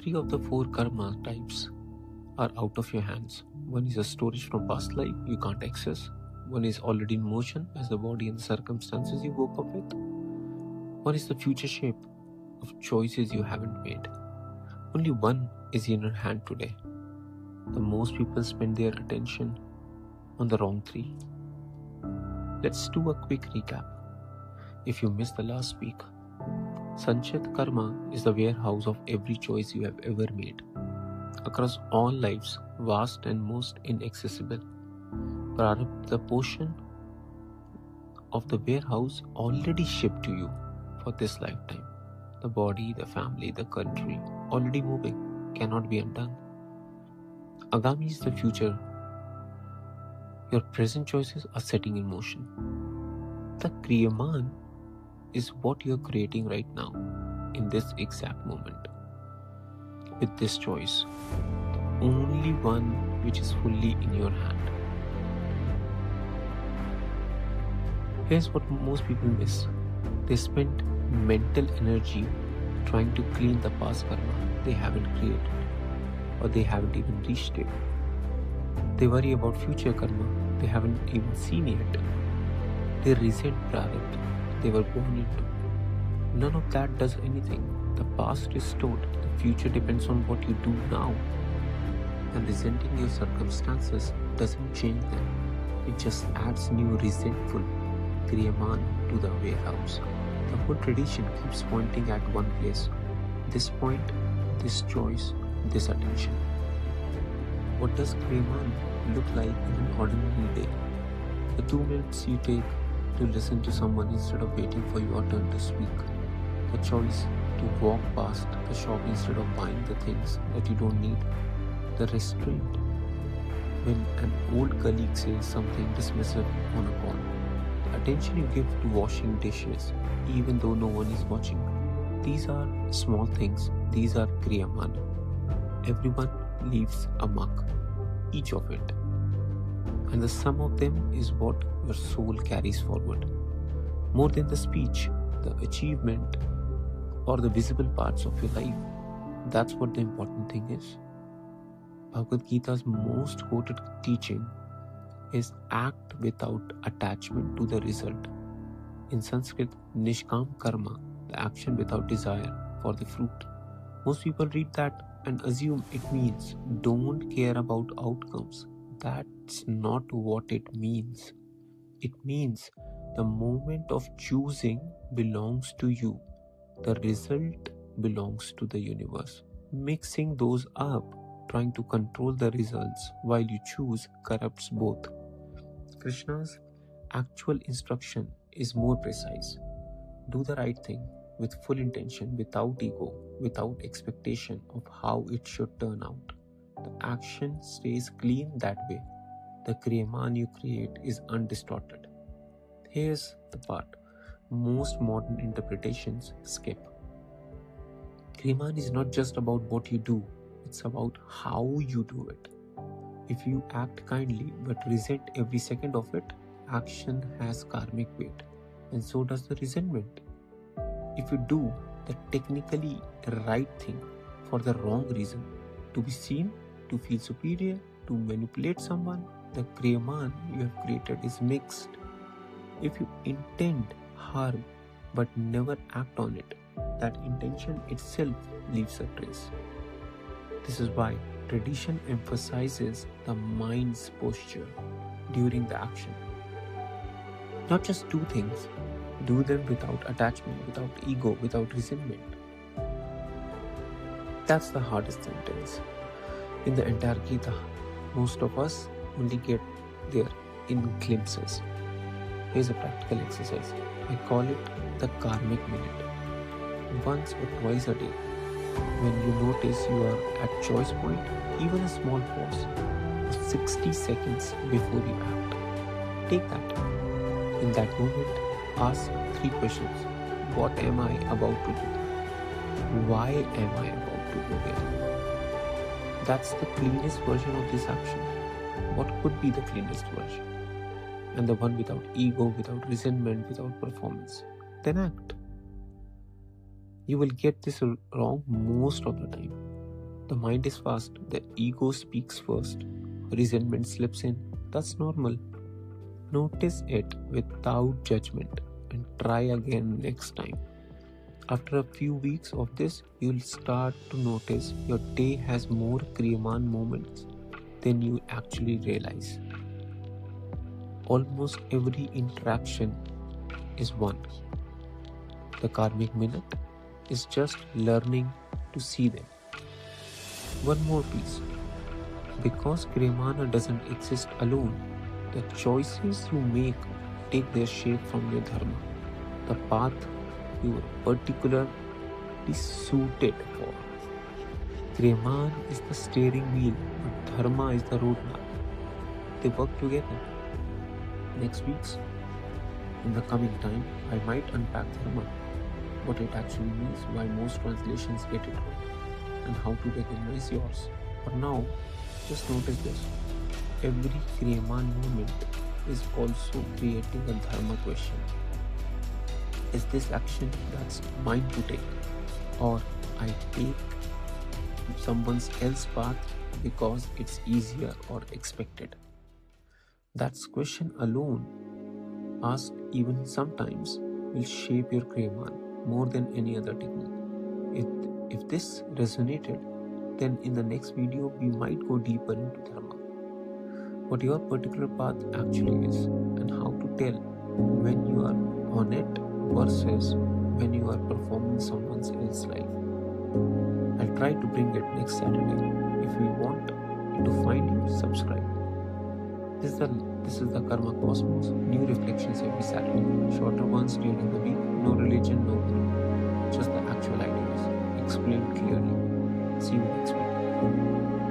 Three of the four karma types are out of your hands. One is a storage from past life you can't access. One is already in motion as the body and the circumstances you woke up with. One is the future shape of choices you haven't made. Only one is in your hand today. The most people spend their attention on the wrong three. Let's do a quick recap. If you missed the last week, Sanchit Karma is the warehouse of every choice you have ever made. Across all lives, vast and most inaccessible. Prarabdha, the portion of the warehouse already shipped to you for this lifetime. The body, the family, the country, already moving, cannot be undone. Agami is the future. Your present choices are setting in motion. The Kriyamana is what you are creating right now, in this exact moment. With this choice, the only one which is fully in your hand. Here's what most people miss. They spend mental energy trying to clean the past karma they haven't created, or they haven't even reached it. They worry about future karma they haven't even seen yet. They resent prarabdha they were born into. None of that does anything. The past is stored. The future depends on what you do now. And resenting your circumstances doesn't change them. It just adds new resentful Kriyamana to the warehouse. The whole tradition keeps pointing at one place. This point, this choice, this attention. What does Kriyamana look like in an ordinary day? The 2 minutes you take to listen to someone instead of waiting for your turn to speak. The choice to walk past the shop instead of buying the things that you don't need. The restraint when an old colleague says something dismissive on a call. The attention you give to washing dishes even though no one is watching. These are small things. These are Kriyamana. Everyone leaves a mark, each of it. And the sum of them is what your soul carries forward. More than the speech, the achievement, or the visible parts of your life. That's what the important thing is. Bhagavad Gita's most quoted teaching is act without attachment to the result. In Sanskrit, Nishkam Karma, the action without desire for the fruit. Most people read that and assume it means don't care about outcomes. That's not what it means. It means the moment of choosing belongs to you. The result belongs to the universe. Mixing those up, trying to control the results while you choose, corrupts both. Krishna's actual instruction is more precise. Do the right thing with full intention, without ego, without expectation of how it should turn out. The action stays clean that way. The Kriyamana you create is undistorted. Here's the part most modern interpretations skip. Kriyamana is not just about what you do, it's about how you do it. If you act kindly but resent every second of it, action has karmic weight, and so does the resentment. If you do the technically right thing for the wrong reason, to be seen, to feel superior, to manipulate someone, the Kriyamana you have created is mixed. If you intend harm but never act on it, that intention itself leaves a trace. This is why tradition emphasizes the mind's posture during the action. Not just do things, do them without attachment, without ego, without resentment. That's the hardest sentence in the entire Gita. Most of us only get there in glimpses. Here's a practical exercise. I call it the karmic minute. Once or twice a day, when you notice you are at choice point, even a small pause, 60 seconds before you act. Take that. In that moment, ask 3 questions. What am I about to do? Why am I about to do it? That's the cleanest version of this action. What could be the cleanest version? And the one without ego, without resentment, without performance. Then act. You will get this wrong most of the time. The mind is fast, the ego speaks first, resentment slips in. That's normal. Notice it without judgment and try again next time. After a few weeks of this, you'll start to notice your day has more Kriyamana moments than you actually realize. Almost every interaction is one. The karmic minute is just learning to see them. One more piece. Because Kriyamana doesn't exist alone, the choices you make take their shape from your dharma, the path you are particularly suited for. Kriyamana is the steering wheel, but dharma is the roadmap. They work together. Next week's, in the coming time, I might unpack dharma, what it actually means, why most translations get it wrong, and how to recognize yours. For now, just notice this. Every Kriyamana moment is also creating a dharma question. Is this action that's mine to take, or I take someone else's path because it's easier or expected? That question alone, asked even sometimes, will shape your Kriyamana more than any other technique. If this resonated, then in the next video we might go deeper into dharma, what your particular path actually is, and how to tell when you are on it versus when you are performing someone else's life. I'll try to bring it next Saturday. If you want to find you, subscribe. This is the Karma Cosmos. New reflections every Saturday. Shorter ones during the week. No religion, no guru. Just the actual ideas explained clearly. See you next week.